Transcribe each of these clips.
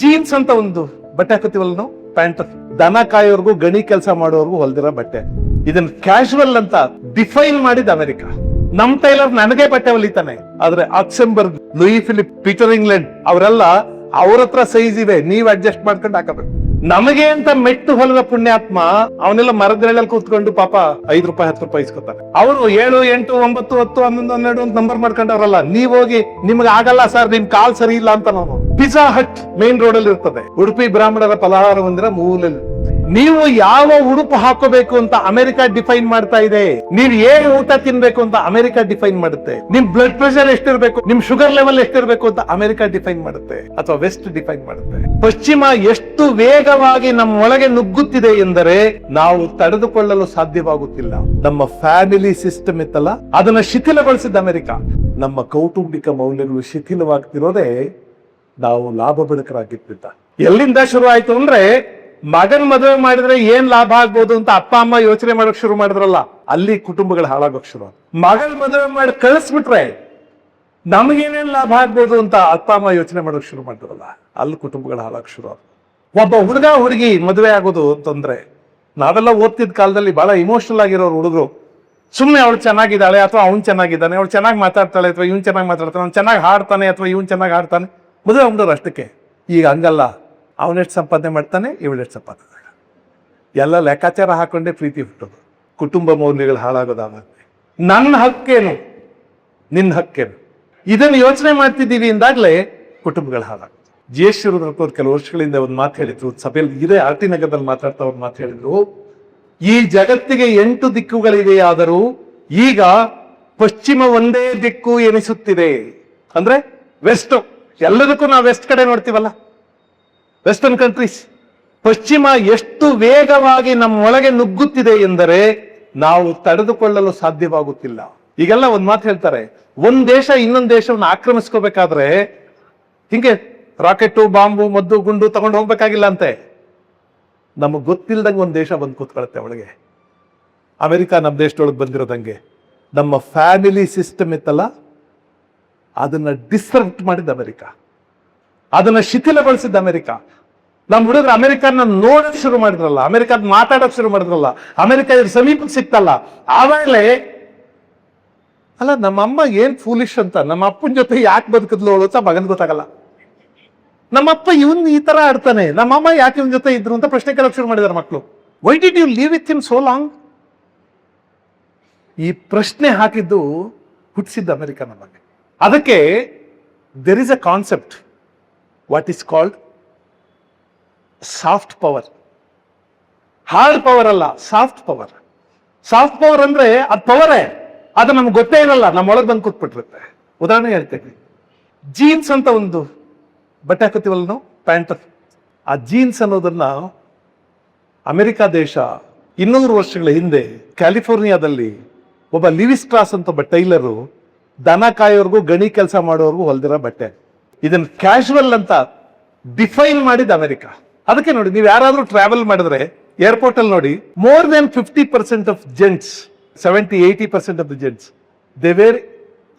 Jeans ಅಂತ ಒಂದು ಬಟ್ಟೆ ಹಾಕೋತೀವಲ್ಲ ನಾವು, ಪ್ಯಾಂಟ್. ದನ ಕಾಯೋರ್ಗು ಗಣಿ ಕೆಲಸ ಮಾಡೋರ್ಗು ಹೊಲ್ದಿರೋ ಬಟ್ಟೆ. ಇದನ್ನ ಕ್ಯಾಶುವಲ್ ಅಂತ ಡಿಫೈನ್ ಮಾಡಿದ ಅಮೆರಿಕ. ನಮ್ ಟೈಲರ್ ನನಗೆ ಬಟ್ಟೆ ಹೊಲಿತಾನೆ, ಆದ್ರೆ ಆಕ್ಸೆಂಬರ್ಗ್, ಲೂಯಿ ಫಿಲಿಪ್, ಪೀಟರ್ ಇಂಗ್ಲೆಂಡ್ ಅವರೆಲ್ಲ ಅವ್ರ ಹತ್ರ ಸೈಜ್ ಇವೆ, ನೀವ್ ಅಡ್ಜಸ್ಟ್ ಮಾಡ್ಕೊಂಡು ಹಾಕಬೇಕು. ನಮಗೆ ಅಂತ ಮೆಟ್ಟು ಹೊಲದ ಪುಣ್ಯಾತ್ಮ ಅವನೆಲ್ಲ ಮರದಲ್ಲಿ ಕೂತ್ಕೊಂಡು ಪಾಪ ₹5 ₹10 ಇಸ್ಕೊತಾನೆ. ಅವರು 7 8 9 10 11 12 ಅಂತ ನಂಬರ್ ಮಾಡ್ಕೊಂಡವ್ರಲ್ಲ. ನೀವ್ ಹೋಗಿ ನಿಮ್ಗೆ ಆಗಲ್ಲ ಸರ್, ನಿಮ್ ಕಾಲ್ ಸರಿ ಇಲ್ಲ ಅಂತ ನಾವು. ಪಿಜ್ಜಾ ಹಟ್ ಮೇನ್ ರೋಡ್ ಅಲ್ಲಿ ಇರ್ತದೆ, ಉಡುಪಿ ಬ್ರಾಹ್ಮಣರ ಫಲಹಾರ ಮಂದಿರ ಮೂಲೆಯಲ್ಲಿ. ನೀವು ಯಾವ ಉಡುಪು ಹಾಕೋಬೇಕು ಅಂತ ಅಮೆರಿಕ ಡಿಫೈನ್ ಮಾಡ್ತಾ ಇದೆ. ನೀವು ಏನ್ ಊಟ ತಿನ್ಬೇಕು ಅಂತ ಅಮೆರಿಕ ಡಿಫೈನ್ ಮಾಡುತ್ತೆ. ನಿಮ್ ಬ್ಲಡ್ ಪ್ರೆಷರ್ ಎಷ್ಟಿರ್ಬೇಕು, ನಿಮ್ ಶುಗರ್ ಲೆವೆಲ್ ಎಷ್ಟಿರ್ಬೇಕು ಅಂತ ಅಮೆರಿಕ ಡಿಫೈನ್ ಮಾಡುತ್ತೆ, ಅಥವಾ ವೆಸ್ಟ್ ಡಿಫೈನ್ ಮಾಡುತ್ತೆ. ಪಶ್ಚಿಮ ಎಷ್ಟು ವೇಗವಾಗಿ ನಮ್ಮ ಒಳಗೆ ನುಗ್ಗುತ್ತಿದೆ ಎಂದರೆ ನಾವು ತಡೆದುಕೊಳ್ಳಲು ಸಾಧ್ಯವಾಗುತ್ತಿಲ್ಲ. ನಮ್ಮ ಫ್ಯಾಮಿಲಿ ಸಿಸ್ಟಮ್ ಇತ್ತಲ್ಲ, ಅದನ್ನ ಶಿಥಿಲಗೊಳಿಸಿದ ಅಮೆರಿಕ. ನಮ್ಮ ಕೌಟುಂಬಿಕ ಮೌಲ್ಯಗಳು ಶಿಥಿಲವಾಗ್ತಿರೋದೇ ನಾವು ಲಾಭ ಬದುಕರಾಗಿದ್ದ. ಎಲ್ಲಿಂದ ಶುರು ಆಯ್ತು ಅಂದ್ರೆ, ಮಗನ್ ಮದುವೆ ಮಾಡಿದ್ರೆ ಏನ್ ಲಾಭ ಆಗ್ಬೋದು ಅಂತ ಅಪ್ಪ ಅಮ್ಮ ಯೋಚನೆ ಮಾಡಕ್ ಶುರು ಮಾಡಿದ್ರಲ್ಲ, ಅಲ್ಲಿ ಕುಟುಂಬಗಳು ಹಾಳಾಗೋಕ್ ಶುರು. ಮಗನ್ ಮದುವೆ ಮಾಡಿ ಕಳಿಸ್ಬಿಟ್ರೆ ನಮಗೇನೇನ್ ಲಾಭ ಆಗ್ಬೋದು ಅಂತ ಅಪ್ಪ ಅಮ್ಮ ಯೋಚನೆ ಮಾಡಕ್ ಶುರು ಮಾಡಿದ್ರಲ್ಲ, ಅಲ್ಲಿ ಕುಟುಂಬಗಳು ಹಾಳಾಗ್ ಶುರು. ಒಬ್ಬ ಹುಡುಗ ಹುಡುಗಿ ಮದುವೆ ಆಗೋದು ಅಂತಂದ್ರೆ, ನಾವೆಲ್ಲ ಓದ್ತಿದ್ ಕಾಲದಲ್ಲಿ ಬಹಳ ಇಮೋಷನಲ್ ಆಗಿರೋರು ಹುಡುಗರು. ಸುಮ್ನೆ ಅವಳು ಚೆನ್ನಾಗಿದ್ದಾಳೆ ಅಥವಾ ಅವ್ನು ಚೆನ್ನಾಗಿದ್ದಾನೆ, ಅವಳು ಚೆನ್ನಾಗಿ ಮಾತಾಡ್ತಾಳೆ ಅಥವಾ ಇವ್ನು ಚೆನ್ನಾಗಿ ಮಾತಾಡ್ತಾನೆ, ಅವ್ನು ಚೆನ್ನಾಗಿ ಹಾಡ್ತಾನೆ ಅಥವಾ ಇವ್ನು ಚೆನ್ನಾಗಿ ಹಾಡ್ತಾನೆ, ಮದುವೆ ಆಗ್ಬಿಡೋರು ಅಷ್ಟಕ್ಕೆ. ಈಗ ಹಂಗಲ್ಲ, ಅವನೆಷ್ಟು ಸಂಪಾದನೆ ಮಾಡ್ತಾನೆ, ಇವಳೆಷ್ಟು ಸಂಪಾದನೆ ಮಾಡ, ಎಲ್ಲ ಲೆಕ್ಕಾಚಾರ ಹಾಕೊಂಡೇ ಪ್ರೀತಿ ಹುಟ್ಟೋದು. ಕುಟುಂಬ ಮೌಲ್ಯಗಳು ಹಾಳಾಗೋದಾಗುತ್ತೆ. ನನ್ನ ಹಕ್ಕೇನು, ನಿನ್ನ ಹಕ್ಕೇನು, ಇದನ್ನು ಯೋಚನೆ ಮಾಡ್ತಿದ್ದೀವಿ ಇಂದಾಗ್ಲೇ ಕುಟುಂಬಗಳು ಹಾಳಾಗುತ್ತೆ. ಜಿ.ಎಸ್. ಶಿವರುದ್ರಪ್ಪವ್ರು ಕೆಲವು ವರ್ಷಗಳಿಂದ ಒಂದು ಮಾತು ಹೇಳಿದ್ರು, ಸಭೆಯಲ್ಲಿ ಇದೇ ಆರ್.ಟಿ. ನಗರದಲ್ಲಿ ಮಾತಾಡ್ತಾ ಒಂದು ಮಾತು ಹೇಳಿದ್ರು. ಈ ಜಗತ್ತಿಗೆ 8 ದಿಕ್ಕುಗಳಿದೆಯಾದರೂ ಈಗ ಪಶ್ಚಿಮ ಒಂದೇ ದಿಕ್ಕು ಎನಿಸುತ್ತಿದೆ. ಅಂದ್ರೆ ವೆಸ್ಟ್, ಎಲ್ಲದಕ್ಕೂ ನಾವು ವೆಸ್ಟ್ ಕಡೆ ನೋಡ್ತೀವಲ್ಲ, ವೆಸ್ಟರ್ನ್ ಕಂಟ್ರೀಸ್. ಪಶ್ಚಿಮ ಎಷ್ಟು ವೇಗವಾಗಿ ನಮ್ಮ ಒಳಗೆ ನುಗ್ಗುತ್ತಿದೆ ಎಂದರೆ ನಾವು ತಡೆದುಕೊಳ್ಳಲು ಸಾಧ್ಯವಾಗುತ್ತಿಲ್ಲ. ಈಗೆಲ್ಲ ಒಂದ್ ಮಾತು ಹೇಳ್ತಾರೆ, ಒಂದ್ ದೇಶ ಇನ್ನೊಂದ್ ದೇಶವನ್ನು ಆಕ್ರಮಿಸ್ಕೋಬೇಕಾದ್ರೆ ಹಿಂಗೆ ರಾಕೆಟ್, ಬಾಂಬು, ಮದ್ದು, ಗುಂಡು ತಗೊಂಡು ಹೋಗ್ಬೇಕಾಗಿಲ್ಲ ಅಂತೆ. ನಮಗ್ ಗೊತ್ತಿಲ್ದಂಗೆ ಒಂದ್ ದೇಶ ಬಂದು ಕೂತ್ಕೊಳತ್ತೆ ಒಳಗೆ. ಅಮೆರಿಕ ನಮ್ಮ ದೇಶದೊಳಗೆ ಬಂದಿರೋದಂಗೆ. ನಮ್ಮ ಫ್ಯಾಮಿಲಿ ಸಿಸ್ಟಮ್ ಇತ್ತಲ್ಲ, ಅದನ್ನ ಡಿಸ್ಟರ್ಬ್ ಮಾಡಿದ ಅಮೆರಿಕ, ಅದನ್ನ ಶಿಥಿಲಗೊಳಿಸಿದ ಅಮೆರಿಕ. ನಮ್ಮ ಹುಡುಗರು ಅಮೆರಿಕನ ನೋಡಕ್ ಶುರು ಮಾಡಿದ್ರಲ್ಲ, ಅಮೆರಿಕದ ಮಾತಾಡಕ್ ಶುರು ಮಾಡಿದ್ರಲ್ಲ, ಅಮೆರಿಕ ಇದ್ರ ಸಮೀಪಕ್ಕೆ ಸಿಕ್ತಲ್ಲ, ಆವಾಗಲೇ ಅಲ್ಲ ನಮ್ಮ ಅಮ್ಮ ಏನ್ ಫೂಲಿಶ್ ಅಂತ, ನಮ್ಮ ಅಪ್ಪನ ಜೊತೆ ಯಾಕೆ ಬದುಕಿದ್ಲು ಅಂತ ಮಗನ್ ಗೊತ್ತಾಗಲ್ಲ. ನಮ್ಮಪ್ಪ ಇವನ್ ಈ ತರ ಆಡ್ತಾನೆ, ನಮ್ಮಮ್ಮ ಯಾಕೆ ಇವನ್ ಜೊತೆ ಇದ್ರು ಅಂತ ಪ್ರಶ್ನೆ ಕೇಳಕ್ ಶುರು ಮಾಡಿದಾರೆ ಮಕ್ಕಳು. Why did you leave with him so long? ಈ ಪ್ರಶ್ನೆ ಹಾಕಿದ್ದು ಹುಟ್ಟಿಸಿದ್ದ ಅಮೆರಿಕ ನಮಗೆ. ಅದಕ್ಕೆ there is a concept, what is called soft power. Hard power ಅಲ್ಲ, ಸಾಫ್ಟ್ ಪವರ್. ಸಾಫ್ಟ್ ಪವರ್ ಅಂದ್ರೆ ಅದು ಪವರೇ, ಅದು ನಮ್ಗೆ ಗೊತ್ತೇ ಇರಲ್ಲ, ನಮ್ಮೊಳಗೆ ಬಂದು ಕೂತ್ಬಿಟ್ಟಿರುತ್ತೆ. ಉದಾಹರಣೆ ಹೇಳ್ತೇನೆ, ಜೀನ್ಸ್ ಅಂತ ಒಂದು ಬಟ್ಟೆ ಹಾಕೋತೀವಲ್ಲ ನಾವು, ಪ್ಯಾಂಟ್. ಆ ಜೀನ್ಸ್ ಅನ್ನೋದನ್ನ ಅಮೆರಿಕ ದೇಶ 200 ವರ್ಷಗಳ ಹಿಂದೆ ಕ್ಯಾಲಿಫೋರ್ನಿಯಾದಲ್ಲಿ ಒಬ್ಬ ಲಿವಿಸ್ ಸ್ಟ್ರಾಸ್ ಅಂತ ಒಬ್ಬ ಟೈಲರು ದನ ಕಾಯೋರ್ಗು ಗಣಿ ಕೆಲಸ ಮಾಡೋರ್ಗು ಹೊಲ್ದಿರೋ ಬಟ್ಟೆ. ಇದನ್ನ ಕ್ಯಾಶುವಲ್ ಅಂತ ಡಿಫೈನ್ ಮಾಡಿದ ಅಮೆರಿಕ. ಅದಕ್ಕೆ ನೋಡಿ, ನೀವು ಯಾರಾದ್ರೂ ಟ್ರಾವೆಲ್ ಮಾಡಿದ್ರೆ ಏರ್ಪೋರ್ಟ್ ಅಲ್ಲಿ ನೋಡಿ, more than 50% of gents, 70-80% of the gents, they were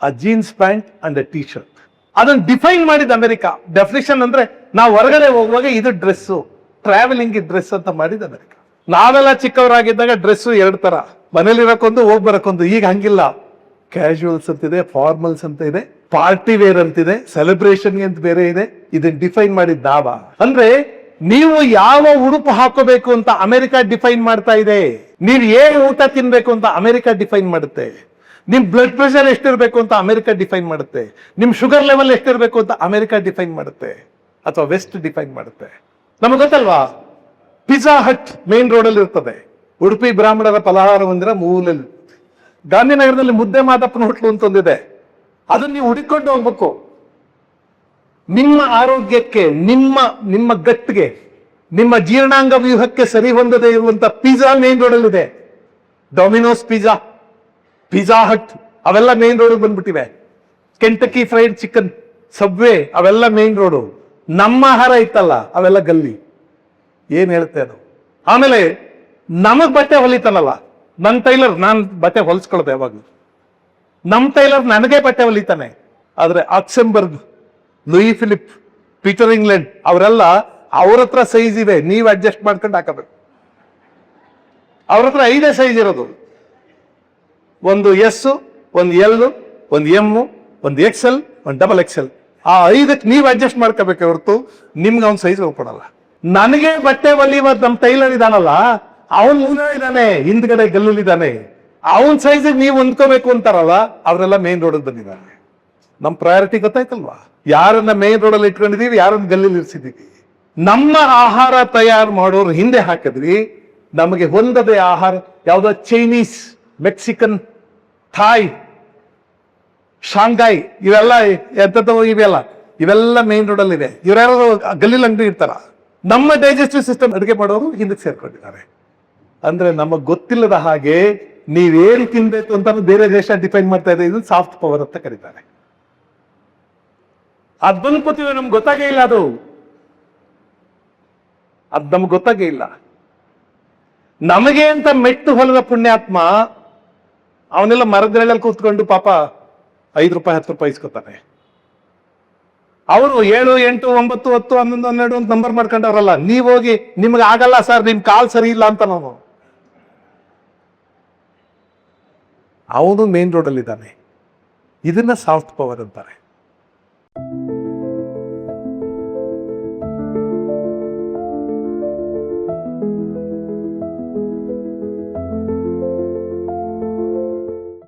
a jeans pant and a T shirt. ಅದನ್ನ ಡಿಫೈನ್ ಮಾಡಿದ ಅಮೆರಿಕ. ಡೆಫಿನೇಷನ್ ಅಂದ್ರೆ ನಾವು ಹೊರಗಡೆ ಹೋಗುವಾಗ ಇದು ಡ್ರೆಸ್ಸು, ಟ್ರಾವೆಲಿಂಗ್ ಡ್ರೆಸ್ ಅಂತ ಮಾಡಿದ ಅಮೆರಿಕ. ನಾವೆಲ್ಲ ಚಿಕ್ಕವರಾಗಿದ್ದಾಗ ಡ್ರೆಸ್ಸು 2 ತರ, ಮನೇಲಿರಕ್ಕೊಂದು, ಹೋಗಿ ಬರಕ್ಕೊಂದು. ಈಗ ಹಂಗಿಲ್ಲ, ಕ್ಯಾಶುವಲ್ಸ್ ಅಂತಿದೆ, ಫಾರ್ಮಲ್ಸ್ ಅಂತ ಇದೆ, ಪಾರ್ಟಿ ವೇರ್ ಅಂತಿದೆ, ಸೆಲೆಬ್ರೇಷನ್ಗೆ ಅಂತ ಬೇರೆ ಇದೆ. ಇದನ್ನ ಡಿಫೈನ್ ಮಾಡಿದ ನಾವ. ಅಂದ್ರೆ ನೀವು ಯಾವ ಉಡುಪು ಹಾಕೋಬೇಕು ಅಂತ ಅಮೆರಿಕ ಡಿಫೈನ್ ಮಾಡ್ತಾ ಇದೆ. ನೀವು ಏನ್ ಊಟ ತಿನ್ಬೇಕು ಅಂತ ಅಮೆರಿಕ ಡಿಫೈನ್ ಮಾಡುತ್ತೆ. ನಿಮ್ ಬ್ಲಡ್ ಪ್ರೆಷರ್ ಎಷ್ಟಿರ್ಬೇಕು ಅಂತ ಅಮೆರಿಕ ಡಿಫೈನ್ ಮಾಡುತ್ತೆ. ನಿಮ್ ಶುಗರ್ ಲೆವೆಲ್ ಎಷ್ಟಿರ್ಬೇಕು ಅಂತ ಅಮೆರಿಕ ಡಿಫೈನ್ ಮಾಡುತ್ತೆ, ಅಥವಾ ವೆಸ್ಟ್ ಡಿಫೈನ್ ಮಾಡುತ್ತೆ. ನಮಗೆ ಗೊತ್ತಲ್ವಾ, ಪಿಜ್ಜಾ ಹಟ್ ಮೇನ್ ರೋಡ್ ಅಲ್ಲಿ ಇರ್ತದೆ, ಉಡುಪಿ ಬ್ರಾಹ್ಮಣರ ಫಲಹಾರ ಮಂದಿರ ಮೂಲೆಯಲ್ಲಿ. ಗಾಂಧಿನಗರದಲ್ಲಿ ಮುದ್ದೆ ಮಾದಪ್ಪನ ಹೋಟ್ಲು ಅಂತಂದಿದೆ, ಅದನ್ನ ನೀವು ಹುಡುಕೊಂಡು ಹೋಗ್ಬೇಕು. ನಿಮ್ಮ ಆರೋಗ್ಯಕ್ಕೆ, ನಿಮ್ಮ ಗಟ್ಟಿಗೆ, ನಿಮ್ಮ ಜೀರ್ಣಾಂಗ ವ್ಯೂಹಕ್ಕೆ ಸರಿ ಹೊಂದದೇ ಇರುವಂತ ಪಿಜ್ಜಾ ಮೇನ್ ರೋಡ್ ಅಲ್ಲಿ ಇದೆ. ಡೊಮಿನೋಸ್ ಪಿಜ್ಜಾ, ಪಿಜ್ಜಾ ಹಟ್ ಅವೆಲ್ಲ ಮೇನ್ ರೋಡ್ ಬಂದ್ಬಿಟ್ಟಿವೆ. ಕೆಂಟಕಿ ಫ್ರೈಡ್ ಚಿಕನ್, ಸಬ್ವೆ ಅವೆಲ್ಲ ಮೇನ್ ರೋಡು. ನಮ್ಮ ಆಹಾರ ಇತ್ತಲ್ಲ ಅವೆಲ್ಲ ಗಲ್ಲಿ. ಏನ್ ಹೇಳ್ತೆ ಅದು. ಆಮೇಲೆ ನಮಗ್ ಬಟ್ಟೆ ಹೊಲಿತಾನಲ್ಲ, ನನ್ನ ಟೈಲರ್, ನಾನ್ ಬಟ್ಟೆ ಹೊಲಿಸ್ಕೊಳ್ದೆ ಯಾವಾಗ್ಲೂ. ನಮ್ ಟೈಲರ್ ನನಗೆ ಬಟ್ಟೆ ಹೊಲಿತಾನೆ, ಆದ್ರೆ ಆಕ್ಸೆಂಬರ್ಗ್, ಲೂಯಿ ಫಿಲಿಪ್, ಪೀಟರ್ ಇಂಗ್ಲೆಂಡ್ ಅವರೆಲ್ಲ ಅವ್ರ ಹತ್ರ ಸೈಜ್ ಇದೆ, ನೀವು ಅಡ್ಜಸ್ಟ್ ಮಾಡ್ಕೊಂಡು ಹಾಕಬೇಕು. ಅವ್ರ ಹತ್ರ 5 ಸೈಜ್ ಇರೋದು, ಒಂದು ಎಸ್, ಒಂದು ಎಲ್, ಒಂದು ಎಮ್, ಒಂದು ಎಕ್ಸೆಲ್, ಒಂದು ಡಬಲ್ ಎಕ್ಸೆಲ್. ಆ 5ಕ್ಕೆ ನೀವು ಅಡ್ಜಸ್ಟ್ ಮಾಡ್ಕೋಬೇಕು ಹೊರತು ನಿಮ್ಗೆ ಅವ್ನ ಸೈಜ್ ಕೊಡಲ್ಲ. ನನಗೆ ಬಟ್ಟೆ ಹೊಲಿಯುವ ನಮ್ಮ ಟೈಲರ್ ಇದಾನಲ್ಲ, ಅವನ್ ಮುಂದೆ ಇದ್ದಾನೆ, ಹಿಂದ್ಗಡೆ ಗಲ್ಲುಲಿದ್ದಾನೆ, ಅವನ್ ಸೈಜ್ ನೀವು ಹೊಂದ್ಕೋಬೇಕು ಅಂತಾರಲ್ಲ, ಅವರೆಲ್ಲ ಮೇನ್ ರೋಡ್ ಬಂದಿದ್ದಾರೆ. ನಮ್ ಪ್ರಯಾರಿಟಿ ಗೊತ್ತಾಯ್ತಲ್ವಾ? ಯಾರನ್ನ ಮೇನ್ ರೋಡ್ ಅಲ್ಲಿ ಇಟ್ಕೊಂಡಿದೀವಿ, ಯಾರನ್ನ ಗಲ್ಲಿಲಿ ಇರಿಸಿದೀವಿ. ನಮ್ಮ ಆಹಾರ ತಯಾರು ಮಾಡೋರು ಹಿಂದೆ ಹಾಕಿದ್ವಿ, ನಮಗೆ ಹೊಂದದೆ ಆಹಾರ ಯಾವ್ದೋ ಚೈನೀಸ್, ಮೆಕ್ಸಿಕನ್, ಥಾಯ್, ಶಾಂಘಾಯ್, ಇವೆಲ್ಲ ಎಂತದೋ ಇವೆಲ್ಲ ಮೇನ್ ರೋಡ್ ಅಲ್ಲಿ ಇದೆ. ಇವರ್ಯಾರು ಗಲ್ಲಿಲ್ ಅಂಗಡಿ ಇರ್ತಾರ. ನಮ್ಮ ಡೈಜೆಸ್ಟಿವ್ ಸಿಸ್ಟಮ್ ಅಡುಗೆ ಮಾಡೋರು ಹಿಂದಕ್ಕೆ ಸೇರ್ಕೊಂಡಿದ್ದಾರೆ. ಅಂದ್ರೆ ನಮಗ್ ಗೊತ್ತಿಲ್ಲದ ಹಾಗೆ ನೀವೇನು ತಿನ್ಬೇಕು ಅಂತ ಬೇರೆ ದೇಶ ಡಿಫೈನ್ ಮಾಡ್ತಾ ಇದೆ. ಇದು ಸಾಫ್ಟ್ ಪವರ್ ಅಂತ ಕರೀತಾರೆ. ಅದ್ ಬಂದ್ಕೋತೀವಿ, ನಮ್ಗೆ ಗೊತ್ತಾಗೇ ಇಲ್ಲ. ಅದ್ ನಮ್ಗೆ ಗೊತ್ತಾಗೇ ಇಲ್ಲ. ನಮಗೆ ಅಂತ ಮೆಟ್ಟು ಹೊಲದ ಪುಣ್ಯಾತ್ಮ ಅವನೆಲ್ಲ ಮರದೆಳಲ್ಲಿ ಕೂತ್ಕೊಂಡು ಪಾಪ 5 ರೂಪಾಯಿ 10 ರೂಪಾಯಿ ಇಸ್ಕೊತಾನೆ. ಅವರು 7, 8, 9, 10, 11, 12 ಅಂತ ನಂಬರ್ ಮಾಡ್ಕೊಂಡವ್ರಲ್ಲ. ನೀವ್ ಹೋಗಿ ನಿಮ್ಗೆ ಆಗಲ್ಲ ಸರ್, ನಿಮ್ ಕಾಲ್ ಸರಿ ಇಲ್ಲ ಅಂತ ನಾವು, ಅವನು ಮೇನ್ ರೋಡ್ ಅಲ್ಲಿ ಇದ್ದಾನೆ. ಇದನ್ನ ಸಾಫ್ಟ್ ಪವರ್ ಅಂತಾರೆ.